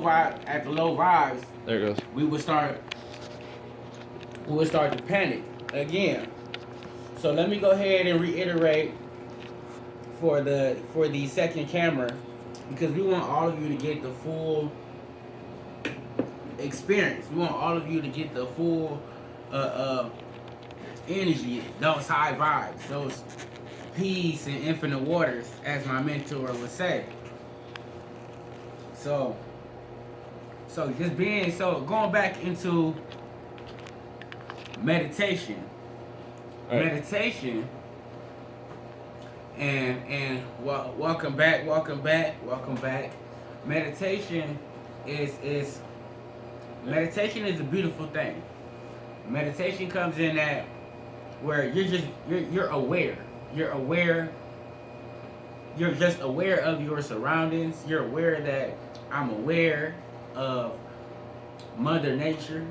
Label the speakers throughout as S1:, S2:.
S1: low vibes,
S2: There it goes.
S1: we would start to panic again. So let me go ahead and reiterate for the second camera, because we want all of you to get the full experience. We want all of you to get the full energy, those high vibes, those peace and infinite waters, as my mentor would say. So going back into meditation.
S2: Right.
S1: Meditation and welcome back. Meditation is a beautiful thing. Meditation comes in that where you're aware. You're just aware of your surroundings. You're aware that I'm aware of Mother Nature.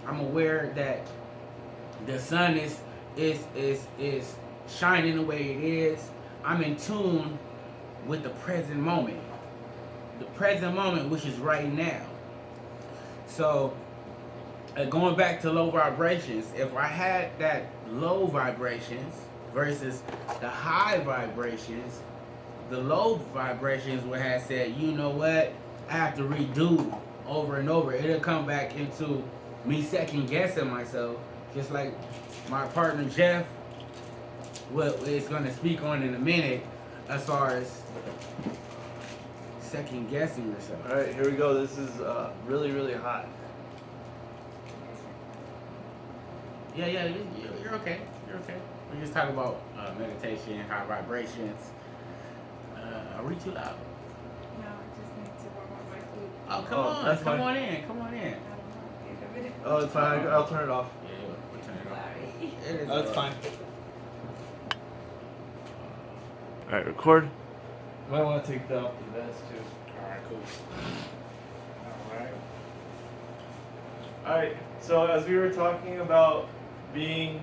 S1: I'm aware that the sun is shining the way it is. I'm in tune with the present moment. The present moment, which is right now. So, going back to low vibrations, if I had that low vibrations versus the high vibrations, the low vibrations would have said, you know what, I have to redo over and over. It'll come back into me second guessing myself, just like my partner Jeff is going to speak on in a minute, as far as second guessing yourself.
S3: All right, here we go. This is really, really hot.
S1: Yeah, you're okay. You're okay. We just talk about meditation, high vibrations. Are we too loud?
S4: No, I just need to warm up my food.
S1: Oh, come on in.
S4: I don't know.
S3: Oh, it's fine. I'll turn it off.
S1: Yeah, we'll turn it off.
S4: Sorry.
S1: It is
S3: Oh, it's fine.
S2: All right, record.
S3: Might want to take that off the vest too.
S1: Alright, cool. Alright.
S3: Alright, so as we were talking about being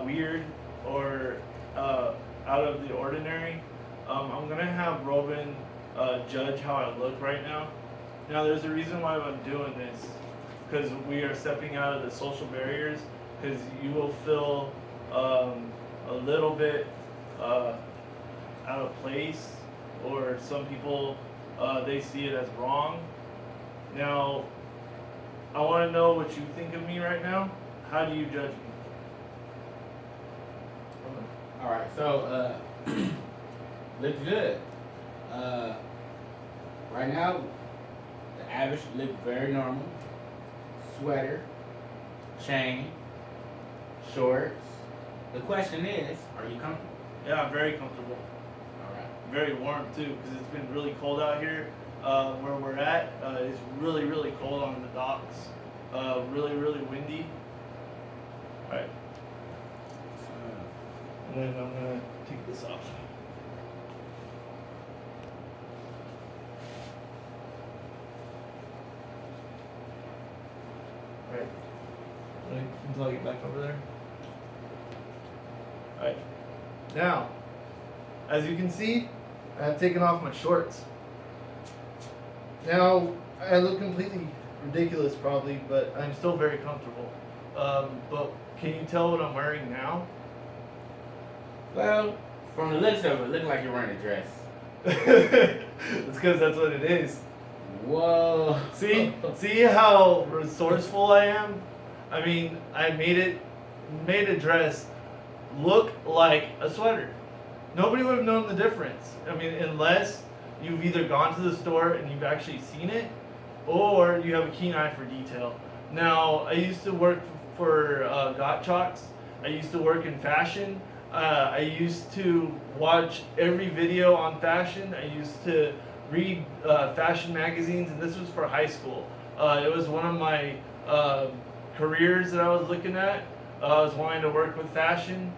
S3: weird or out of the ordinary, I'm going to have Robin judge how I look right now. Now, there's a reason why I'm doing this, because we are stepping out of the social barriers, because you will feel a little bit out of place, or some people, they see it as wrong. Now, I want to know what you think of me right now. How do you judge me?
S1: Alright, so looks good. Right now, the average look very normal. Sweater, chain, shorts. The question is, are you comfortable?
S3: Yeah, I'm very comfortable.
S1: Alright.
S3: Very warm too, because it's been really cold out here. Where we're at, it's really, really cold on the docks. Really, really windy. Alright. And then I'm gonna take this off. Alright. Until I get back over there. Alright. Now, as you can see, I've taken off my shorts. Now, I look completely ridiculous probably, but I'm still very comfortable. But can you tell what I'm wearing now?
S1: Well, from the looks of it looks like you're wearing a dress.
S3: It's because that's what it is.
S1: Whoa.
S3: See how resourceful I am? I mean, I made a dress look like a sweater. Nobody would have known the difference. I mean, unless you've either gone to the store and you've actually seen it, or you have a keen eye for detail. Now, I used to work for Gottschalks. I used to work in fashion. I used to watch every video on fashion. I used to read fashion magazines, and this was for high school. It was one of my careers that I was looking at. I was wanting to work with fashion.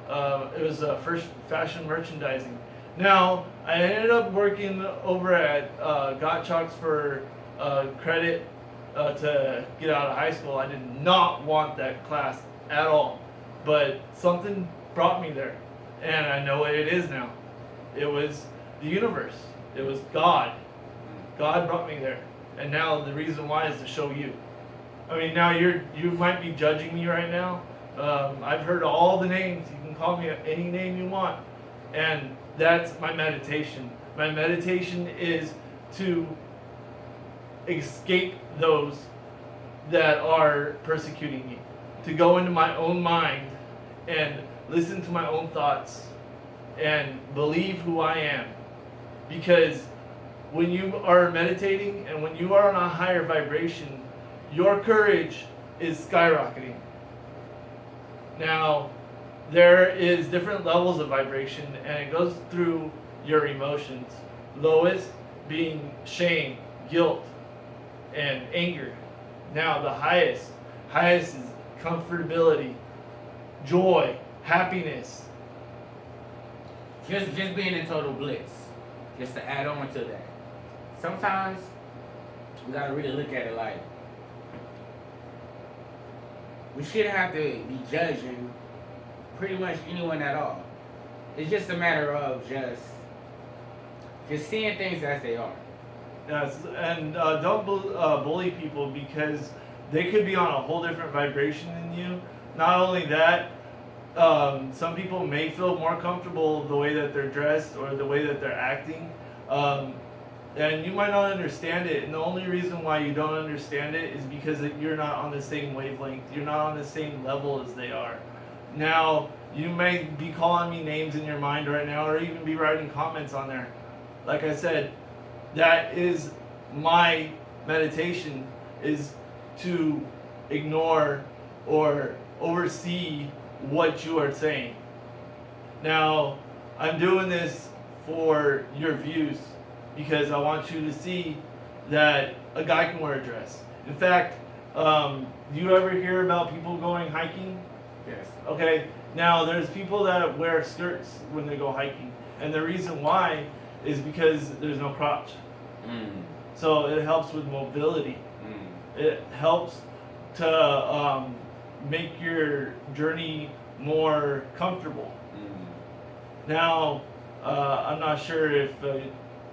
S3: It was first fashion merchandising. Now, I ended up working over at Gottschalks for credit to get out of high school. I did not want that class at all, but something brought me there, and I know what it is now. It was the universe. It was God. God brought me there, and now the reason why is to show you. I mean, now you might be judging me right now. I've heard all the names. You can call me any name you want, and that's my meditation. My meditation is to escape those that are persecuting me, to go into my own mind and listen to my own thoughts and believe who I am. Because when you are meditating and when you are on a higher vibration, your courage is skyrocketing. Now, there is different levels of vibration, and it goes through your emotions. Lowest being shame, guilt, and anger. Now, the highest is comfortability, joy, happiness.
S1: Just being in total bliss. Just to add on to that. Sometimes we gotta really look at it like we shouldn't have to be judging pretty much anyone at all. It's just a matter of just seeing things as they are.
S3: Yes, and don't bully people because they could be on a whole different vibration than you. Not only that, some people may feel more comfortable the way that they're dressed or the way that they're acting, and you might not understand it. And the only reason why you don't understand it is because you're not on the same wavelength. You're not on the same level as they are. Now, you may be calling me names in your mind right now, or even be writing comments on there. Like I said, that is my meditation, is to ignore or oversee what you are saying. Now, I'm doing this for your views because I want you to see that a guy can wear a dress. In fact, do you ever hear about people going hiking?
S1: Yes.
S3: Okay, now there's people that wear skirts when they go hiking, and the reason why is because there's no crotch. So it helps with mobility. It helps to make your journey more comfortable. Now, I'm not sure if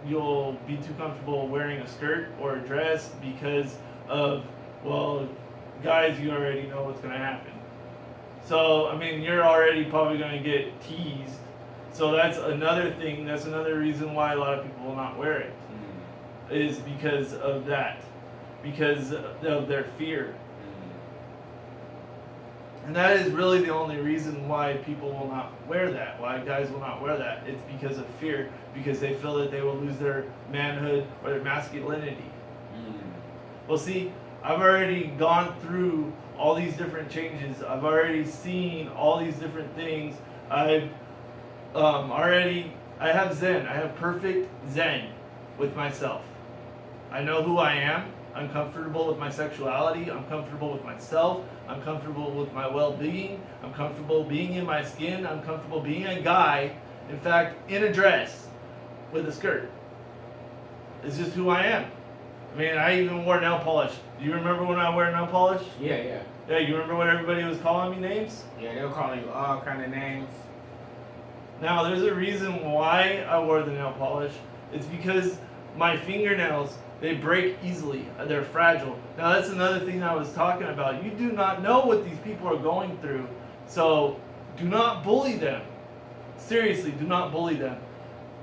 S3: you'll be too comfortable wearing a skirt or a dress because of, well, guys, you already know what's going to happen. So, I mean, you're already probably going to get teased. So that's another thing, that's another reason why a lot of people will not wear it. Is because of that. Because of their fear. And that is really the only reason why people will not wear that, why guys will not wear that. It's because of fear, because they feel that they will lose their manhood or their masculinity. Well, see, I've already gone through all these different changes. I've already seen all these different things. I have Zen. I have perfect Zen with myself. I know who I am. I'm comfortable with my sexuality. I'm comfortable with myself. I'm comfortable with my well-being. I'm comfortable being in my skin. I'm comfortable being a guy, in fact, in a dress with a skirt. It's just who I am. I mean, I even wore nail polish. Do you remember when I wear nail polish?
S1: Yeah.
S3: Yeah, you remember when everybody was calling me names?
S1: Yeah, they were calling you all kind of names.
S3: Now, there's a reason why I wore the nail polish. It's because my fingernails, they break easily. They're fragile. Now, that's another thing I was talking about. You do not know what these people are going through. So, do not bully them. Seriously, do not bully them.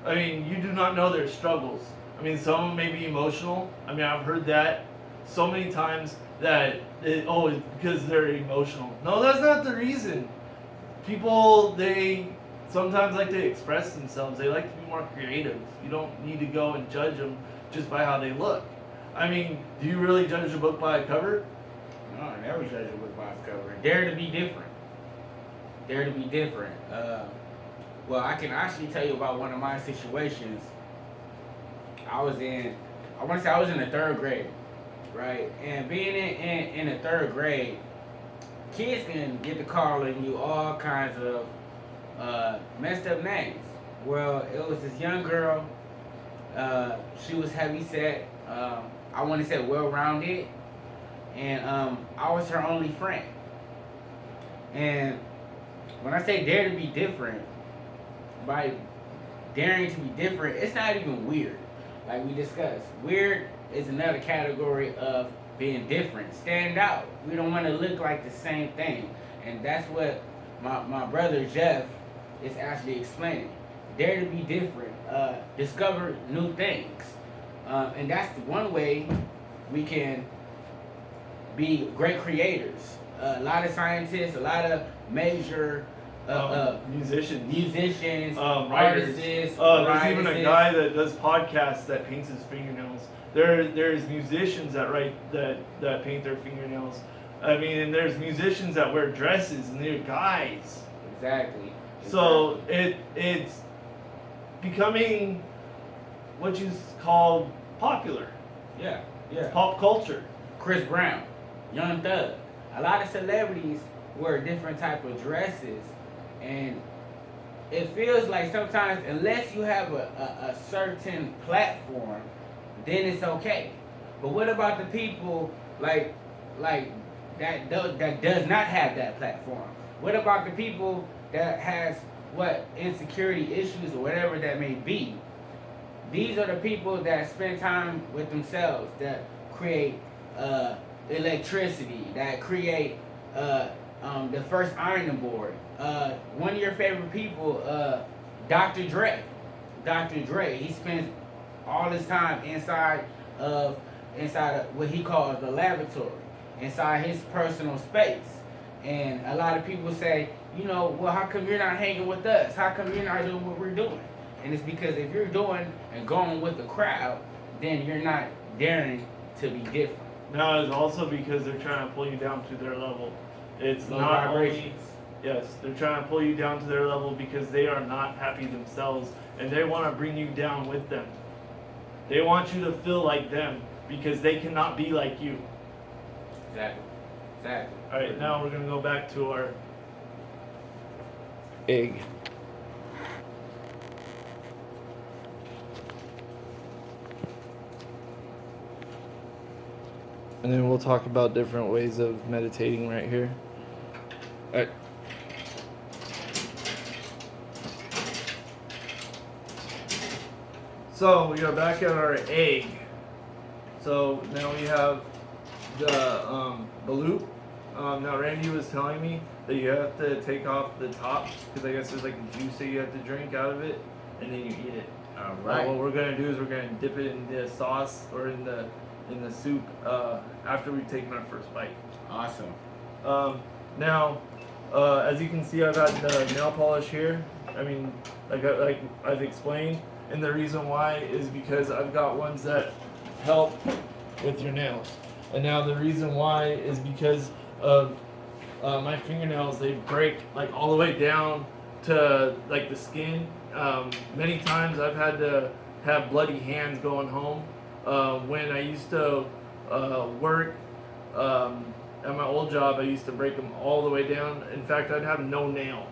S3: I mean, you do not know their struggles. I mean, some of them may be emotional. I mean, I've heard that so many times that, it's because they're emotional. No, that's not the reason. People, they sometimes like to express themselves. They like to be more creative. You don't need to go and judge them just by how they look. I mean, do you really judge a book by a cover?
S1: No, I never judge a book by its cover. Dare to be different. Dare to be different. Well, I can actually tell you about one of my situations. I want to say I was in the 3rd grade, right? And being in the 3rd grade, kids can get to calling you all kinds of messed up names. Well, it was this young girl. She was heavy set. I want to say well-rounded, and I was her only friend. And when I say dare to be different, by daring to be different, it's not even weird. Like we discussed, weird is another category of being different, stand out. We don't want to look like the same thing, and that's what my brother Jeff is actually explaining. Dare to be different, discover new things, and that's the one way we can be great creators. A lot of scientists, a lot of major musicians,
S3: writers.
S1: artists.
S3: There's even a guy that does podcasts that paints his fingernails. There's musicians that that paint their fingernails. I mean, and there's musicians that wear dresses, and they're guys.
S1: Exactly.
S3: So it's becoming what you call popular.
S1: Yeah, yeah.
S3: Pop culture.
S1: Chris Brown, Young Thug. A lot of celebrities wear different type of dresses, and it feels like sometimes unless you have a certain platform, then it's okay. But what about the people like that does not have that platform? What about the people that has what insecurity issues or whatever that may be? These are the people that spend time with themselves, that create electricity, that create the first ironing board. One of your favorite people, Dr. Dre. Dr. Dre, he spends all his time inside of what he calls the laboratory, inside his personal space. And a lot of people say, you know, well, how come you're not hanging with us? How come you're not doing what we're doing? And it's because if you're doing and going with the crowd, then you're not daring to be different.
S3: No, it's also because they're trying to pull you down to their level. It's
S1: Low
S3: not
S1: vibrations.
S3: only, yes, they're trying to pull you down to their level because they are not happy themselves, and they want to bring you down with them. They want you to feel like them because they cannot be like you.
S1: Exactly. Exactly.
S3: All right, now we're gonna go back to our egg. And then we'll talk about different ways of meditating right here. All right. So we are back at our egg. So now we have the Balute. Now Randy was telling me that you have to take off the top because I guess there's like a juice that you have to drink out of it, and then you eat it.
S1: All right.
S3: What we're gonna do is we're gonna dip it in the sauce or in the soup after we've taken our first bite.
S1: Awesome.
S3: Now, as you can see, I've had the nail polish here. I mean, like I've explained, and the reason why is because I've got ones that help with your nails. And now the reason why is because of my fingernails. They break like all the way down to like the skin. Many times I've had to have bloody hands going home. When I used to work at my old job, I used to break them all the way down. In fact, I'd have no nail.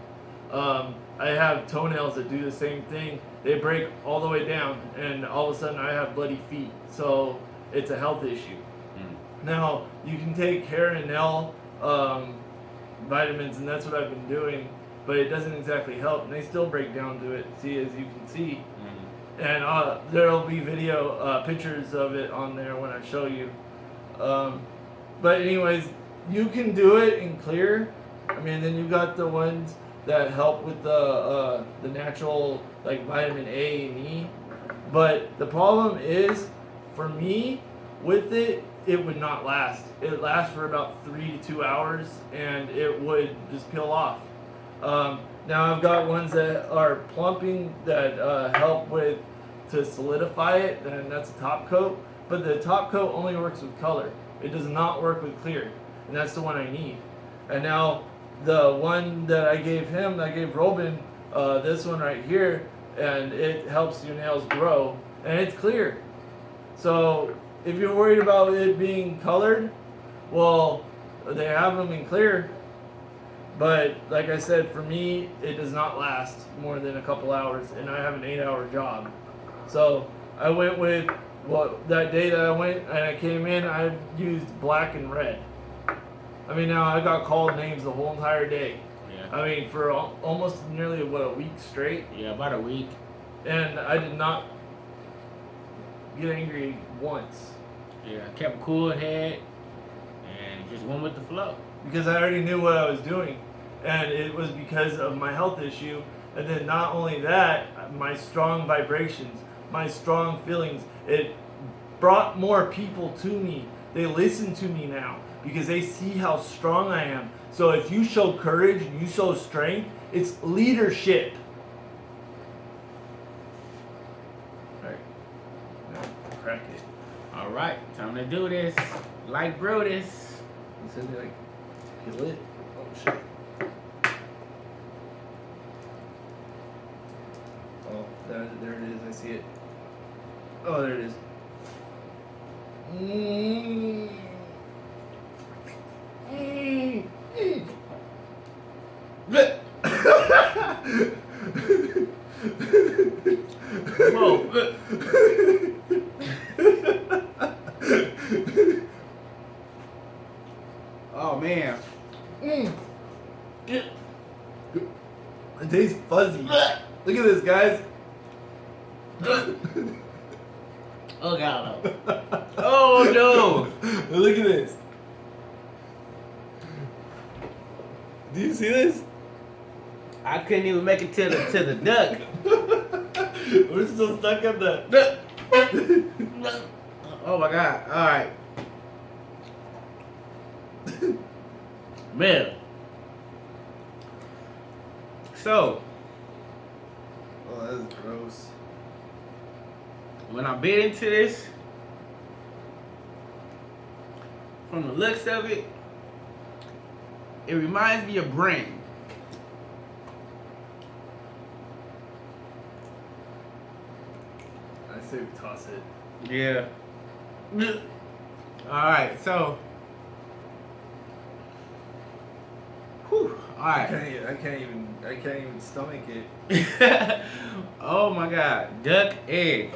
S3: I have toenails that do the same thing. They break all the way down, and all of a sudden I have bloody feet. So it's a health issue. Now, you can take hair and nail vitamins, and that's what I've been doing, but it doesn't exactly help, and they still break down to it, see, as you can see. And there'll be video pictures of it on there when I show you. But anyways, you can do it in clear. I mean, then you've got the ones that help with the natural, like vitamin A and E. But the problem is, for me, with it, it would not last. It lasts for about 3 to 2 hours, and it would just peel off. Now I've got ones that are plumping that help with to solidify it, and that's a top coat. But the top coat only works with color. It does not work with clear, and that's the one I need. And now the one that I gave him, I gave Robin, this one right here, and it helps your nails grow, and it's clear. So if you're worried about it being colored, well, they have them in clear. But like I said, for me, it does not last more than a couple hours, and I have an 8-hour job. So I went with, well, that day that I went and I came in, I used black and red. I mean, now I got called names the whole entire day.
S1: Yeah.
S3: I mean, for almost nearly, a week straight.
S1: Yeah, about a week.
S3: And I did not get angry once.
S1: Yeah, kept a cool head and just went with the flow.
S3: because I already knew what I was doing, and it was because of my health issue. And then not only that, my strong vibrations, my strong feelings, it brought more people to me. They listen to me now because they see how strong I am. So if you show courage, you show strength, it's leadership. Right. Now, crack it.
S1: All right, time to do this. Like Brutus.
S3: You said they like kill it. Oh shit. Oh, there it is. I see it. Oh, there it is.
S1: Whoa. Oh man.
S3: It tastes fuzzy. Look at this, guys.
S1: Oh god. Oh no.
S3: Look at this. Do you see this?
S1: I couldn't even make it to the duck.
S3: We're still stuck at the.
S1: Oh my god. Alright. Man. So,
S3: Oh, that is gross.
S1: when I bit into this, from the looks of it, it reminds me of brain.
S3: I say we toss it.
S1: Yeah. Alright, so. Whew.
S3: I
S1: Alright.
S3: can't even stomach it.
S1: Oh my god. Duck egg.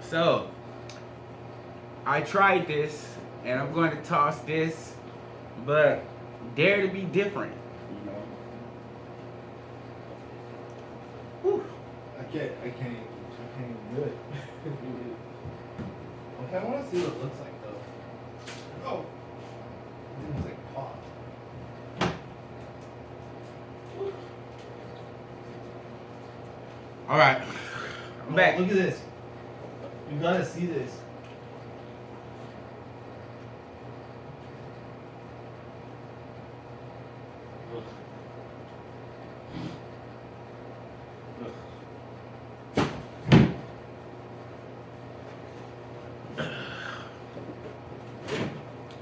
S1: So, I tried this, and I'm going to toss this, but dare to be different, you know. Whew.
S3: I can't even do it. Okay, I want to see what it looks like though. Oh, it looks like pop.
S1: All right, I'm back.
S3: Look at this. You gotta see this.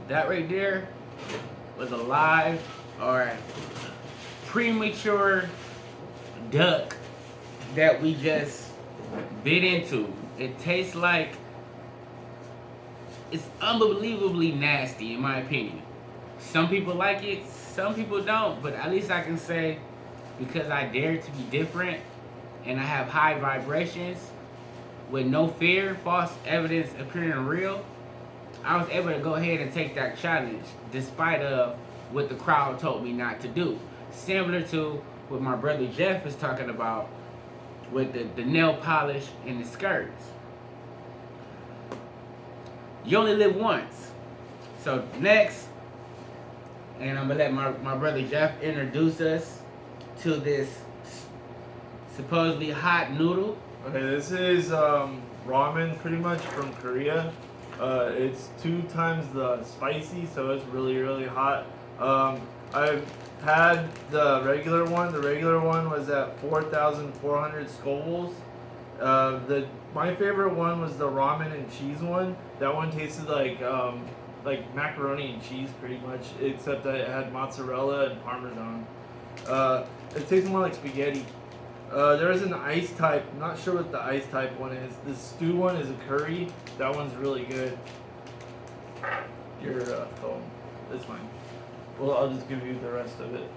S1: That right there was a live or premature duck that we just bit into. It tastes like, it's unbelievably nasty in my opinion. Some people like it, some people don't, but at least I can say, because I dare to be different and I have high vibrations with no fear, false evidence appearing real, I was able to go ahead and take that challenge despite of what the crowd told me not to do. Similar to what my brother Jeff is talking about with the nail polish and the skirts. You only live once. So next, and I'm gonna let my brother Jeff introduce us to this supposedly hot noodle.
S3: Okay, this is ramen pretty much from Korea. It's 2 times the spicy, so it's really, really hot. I've had the regular one. The regular one was at 4,400 Scovilles. My favorite one was the ramen and cheese one. That one tasted like macaroni and cheese pretty much, except that it had mozzarella and parmesan. It tastes more like spaghetti. There is an ice type. I'm not sure what the ice type one is. The stew one is a curry. That one's really good. Your phone. That's fine. Well, I'll just give you the rest of it.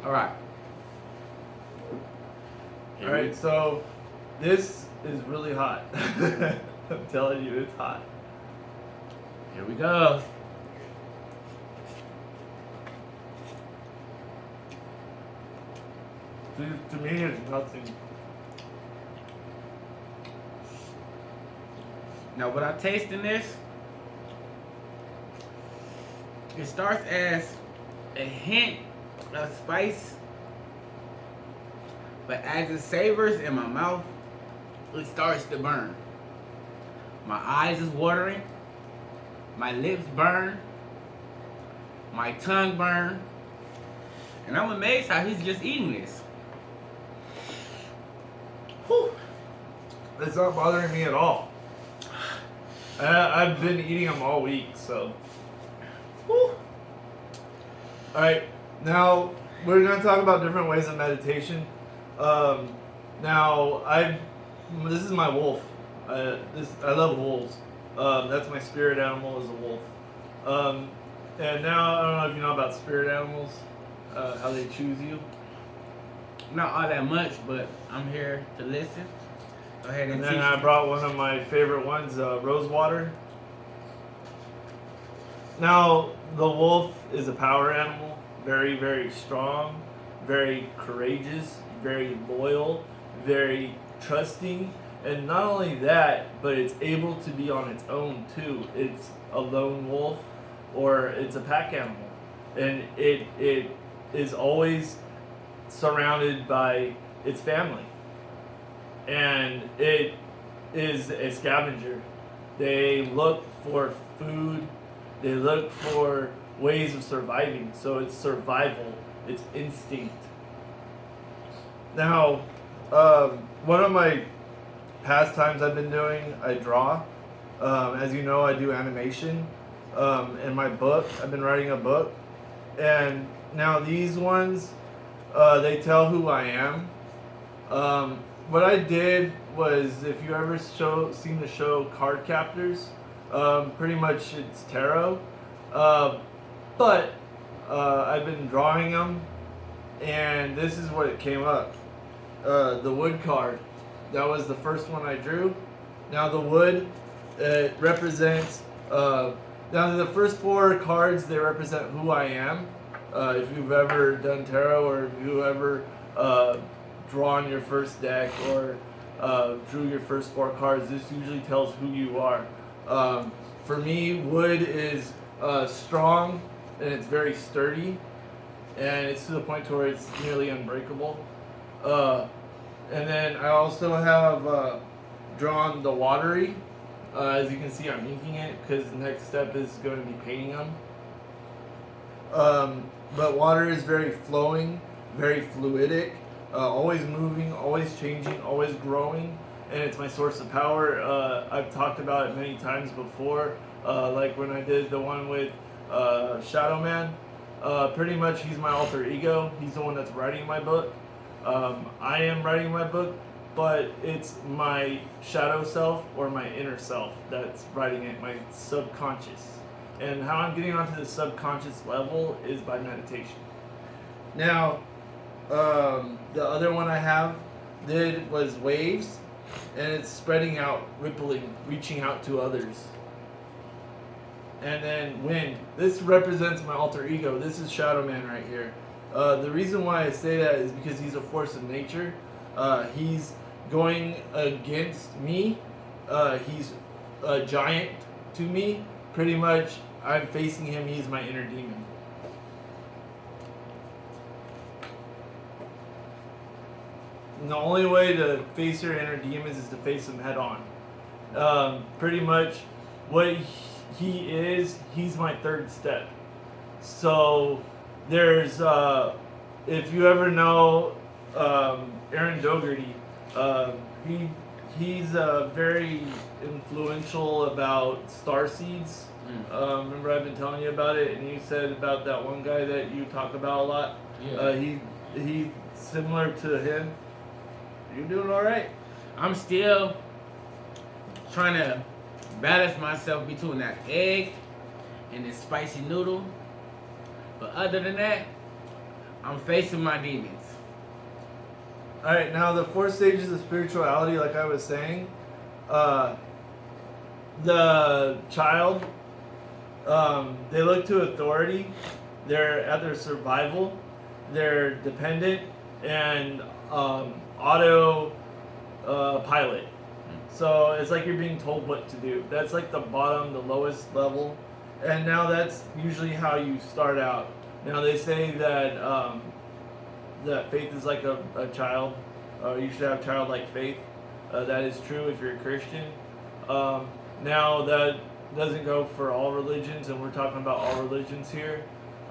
S1: All right.
S3: Alright, so this is really hot. I'm telling you, it's hot.
S1: Here we go.
S3: To me, it's nothing.
S1: Now, what I taste in this, it starts as a hint of spice, but as it savors in my mouth, it starts to burn. My eyes is watering, my lips burn, my tongue burn, and I'm amazed how he's just eating this.
S3: Whew. It's not bothering me at all. I've been eating them all week, so. Whew. All right, now we're gonna talk about different ways of meditation. This is my wolf. I love wolves. That's my spirit animal is a wolf. And now I don't know if you know about spirit animals, how they choose you.
S1: Not all that much, but I'm here to listen. Go ahead and
S3: And then
S1: teach
S3: I
S1: me.
S3: brought one of my favorite ones, Rosewater. Now, the wolf is a power animal, very, very strong, very courageous, very loyal, very trusting, and not only that, but it's able to be on its own too. It's a lone wolf, or it's a pack animal, and it is always surrounded by its family, and it is a scavenger. They look for food. They look for ways of surviving. So it's survival. It's instinct. Now, one of my pastimes I've been doing, I draw. As you know, I do animation. In my book, I've been writing a book. And now these ones, they tell who I am. What I did was, if you ever seen the show Card Captors, pretty much it's tarot. But I've been drawing them, and this is what it came up. The wood card. That was the first one I drew. Now the wood, it represents, now the first 4 cards, they represent who I am. If you've ever done tarot, or if you ever drawn your first deck, or drew your first 4 cards, this usually tells who you are. For me, wood is strong, and it's very sturdy, and it's to the point where it's nearly unbreakable. And then I also have drawn the watery. As you can see, I'm inking it because the next step is going to be painting them. But water is very flowing, very fluidic, always moving, always changing, always growing, and it's my source of power. I've talked about it many times before, like when I did the one with Shadow Man. Pretty much he's my alter ego. He's the one that's writing my book. I am writing my book, but it's my shadow self or my inner self that's writing it, my subconscious. And how I'm getting onto the subconscious level is by meditation. Now, the other one I did was waves, and it's spreading out, rippling, reaching out to others. And then wind. This represents my alter ego. This is Shadow Man right here. The reason why I say that is because he's a force of nature. He's going against me. He's a giant to me. Pretty much, I'm facing him. He's my inner demon. And the only way to face your inner demons is to face them head on. Pretty much, what he's my third step. So there's, if you ever know Aaron Dougherty, he's very influential about star seeds. Remember I've been telling you about it, and you said about that one guy that you talk about a lot.
S1: Yeah.
S3: He's similar to him. You're doing all right.
S1: I'm still trying to balance myself between that egg and this spicy noodle. But other than that, I'm facing my demons.
S3: All right, now the 4 stages of spirituality, like I was saying, the child, they look to authority. They're at their survival. They're dependent, and auto pilot. So it's like you're being told what to do. That's like the bottom, the lowest level, and now that's usually how you start out. Now they say that that faith is like a child. You should have childlike faith. That is true if you're a Christian. Now that doesn't go for all religions, and we're talking about all religions here.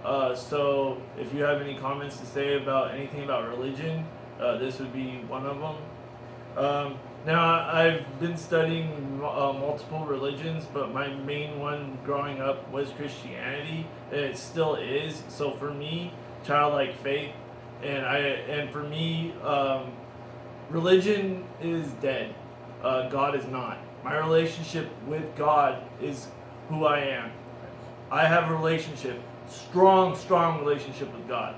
S3: So if you have any comments to say about anything about religion, this would be one of them. Now, I've been studying multiple religions, but my main one growing up was Christianity, and it still is. So for me, childlike faith, and for me, religion is dead. God is not. My relationship with God is who I am. I have a relationship, strong relationship with God.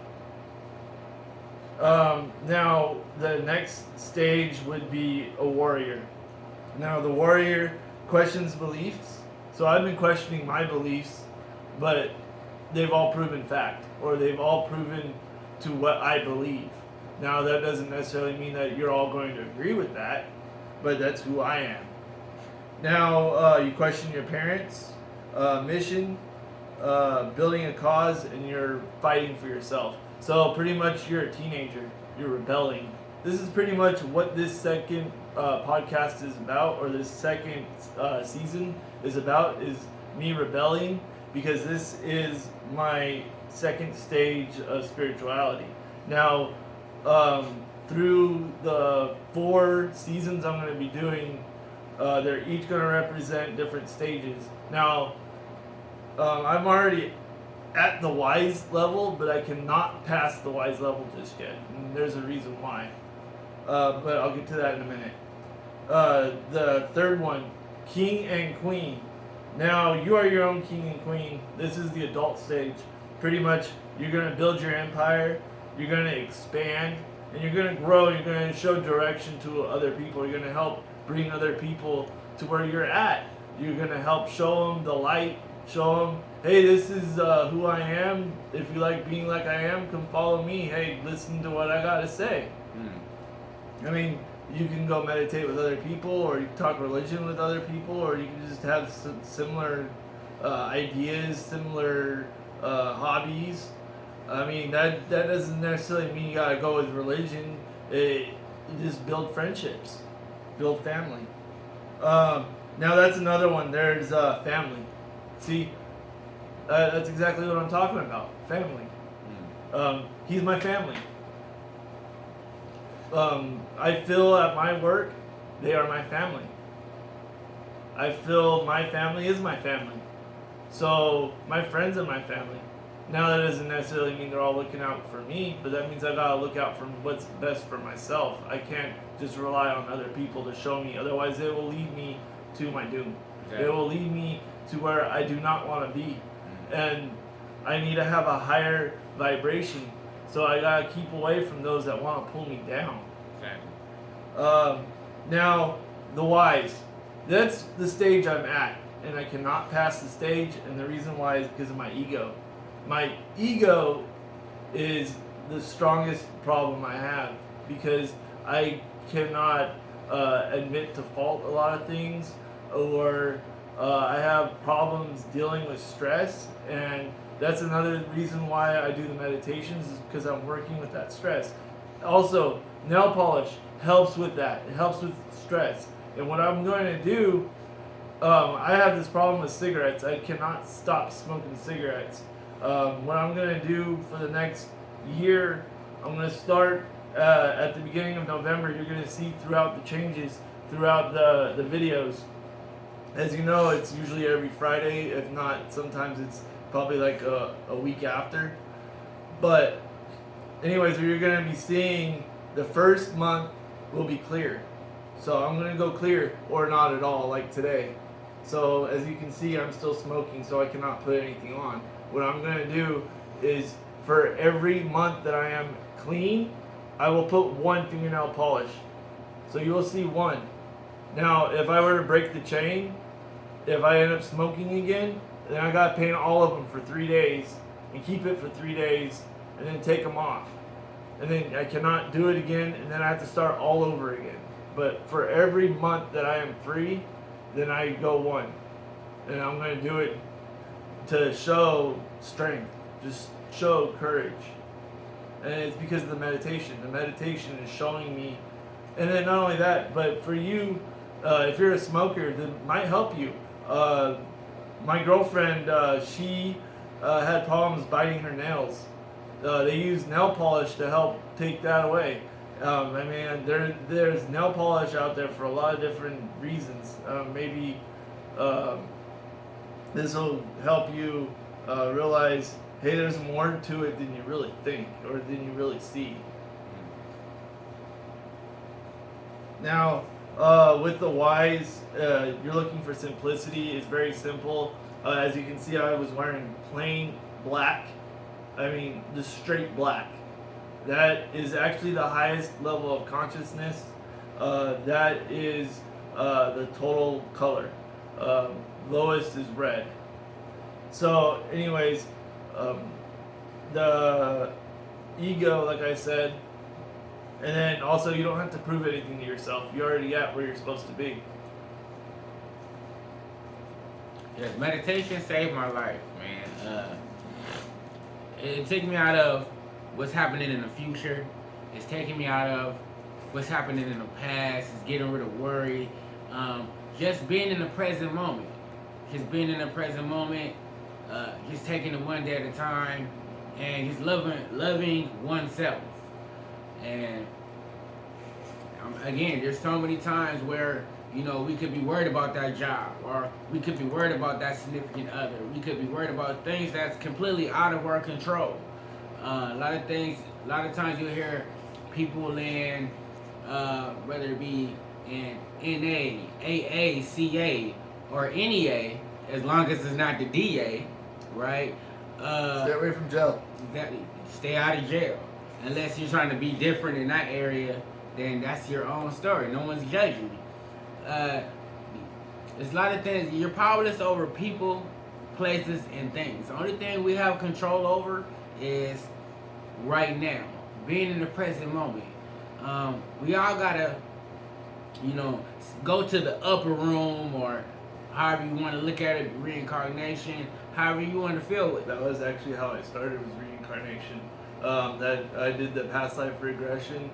S3: Now, the next stage would be a warrior. Now, the warrior questions beliefs. So I've been questioning my beliefs, but they've all proven fact, or they've all proven to what I believe. Now, that doesn't necessarily mean that you're all going to agree with that, but that's who I am. Now, you question your parents, mission, building a cause, and you're fighting for yourself. So pretty much you're a teenager, you're rebelling. This is pretty much what this second podcast is about, or this second season is about, is me rebelling, because this is my second stage of spirituality. Now, through the 4 seasons I'm going to be doing, they're each going to represent different stages. Now, I'm already at the wise level, but I cannot pass the wise level just yet. And there's a reason why. But I'll get to that in a minute. The third one, king and queen. Now, you are your own king and queen. This is the adult stage. Pretty much, you're going to build your empire, you're going to expand, and you're going to grow. You're going to show direction to other people. You're going to help bring other people to where you're at. You're going to help show them the light, show them, hey, this is who I am. If you like being like I am, come follow me. Hey, listen to what I got to say. I mean, you can go meditate with other people, or you can talk religion with other people, or you can just have similar ideas, similar hobbies. I mean, that doesn't necessarily mean you gotta go with religion. You just build friendships, build family. Now that's another one. There's family. See, that's exactly what I'm talking about. Family. He's my family. I feel at my work, they are my family. I feel my family is my family. So my friends are my family. Now that doesn't necessarily mean they're all looking out for me, but that means I gotta look out for what's best for myself. I can't just rely on other people to show me, otherwise it will lead me to my doom. Okay. It will lead me to where I do not want to be. And I need to have a higher vibration, so I gotta keep away from those that want to pull me down. Okay. Now, the wise. That's the stage I'm at, and I cannot pass the stage, and the reason why is because of my ego. My ego is the strongest problem I have, because I cannot admit to fault a lot of things, or I have problems dealing with stress, and that's another reason why I do the meditations, is because I'm working with that stress. Also, nail polish helps with that. It helps with stress. And what I'm going to do, I have this problem with cigarettes. I cannot stop smoking cigarettes. What I'm going to do for the next year, I'm going to start at the beginning of November. You're going to see throughout the changes, throughout the videos. As you know, it's usually every Friday. If not, sometimes it's probably like a week after. But anyways, what you're going to be seeing, the first month will be clear. So I'm going to go clear, or not at all, like today. So as you can see, I'm still smoking, so I cannot put anything on. What I'm going to do is, for every month that I am clean, I will put 1 fingernail polish. So you will see 1. Now, if I were to break the chain, if I end up smoking again, then I got to paint all of them for 3 days, and keep it for 3 days, and then take them off. and then I cannot do it again, and then I have to start all over again. But for every month that I am free, then I go one, and I'm going to do it to show strength, just show courage. And it's because of the meditation. The meditation is showing me, and then not only that, but for you, if you're a smoker, that might help you. My girlfriend, she had problems biting her nails. They use nail polish to help take that away. I mean, there's nail polish out there for a lot of different reasons. Maybe this will help you realize, hey, there's more to it than you really think or than you really see. Now, with the whys, you're looking for simplicity. It's very simple. As you can see, I was wearing plain black. I mean, just straight black. That is actually the highest level of consciousness. That is the total color. Lowest is red. So, anyways, the ego, like I said, and then also you don't have to prove anything to yourself. You're already at where you're supposed to be.
S1: Yes, meditation saved my life, man. It took me out of what's happening in the future. It's taking me out of what's happening in the past. It's getting rid of worry. Just being in the present moment. Just being in the present moment. Just taking it one day at a time, and just loving oneself. And again, there's so many times where, you know, we could be worried about that job, or we could be worried about that significant other. We could be worried about things that's completely out of our control. A lot of times you'll hear people in, whether it be in NA, AA, CA, or NEA, as long as it's not the DA, right?
S5: Stay away from jail.
S1: Stay out of jail. Unless you're trying to be different in that area, then that's your own story. No one's judging you. There's a lot of things. You're powerless over people, places, and things. The only thing we have control over is right now, being in the present moment. We all gotta, you know, go to the upper room, or however you want to look at it, reincarnation, however you want to feel with it.
S3: That was actually how I started, was reincarnation. That I did the past life regression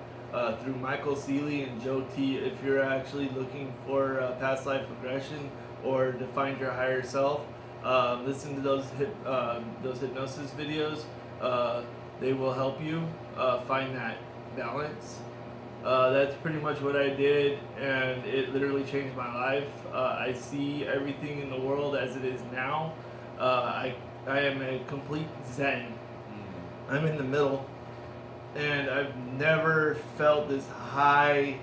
S3: through Michael Seeley and Joe T. If you're actually looking for past life regression or to find your higher self, listen to those hypnosis videos. They will help you find that balance. That's pretty much what I did, and it literally changed my life. I see everything in the world as it is now. I am a complete zen. I'm in the middle, and I've never felt this high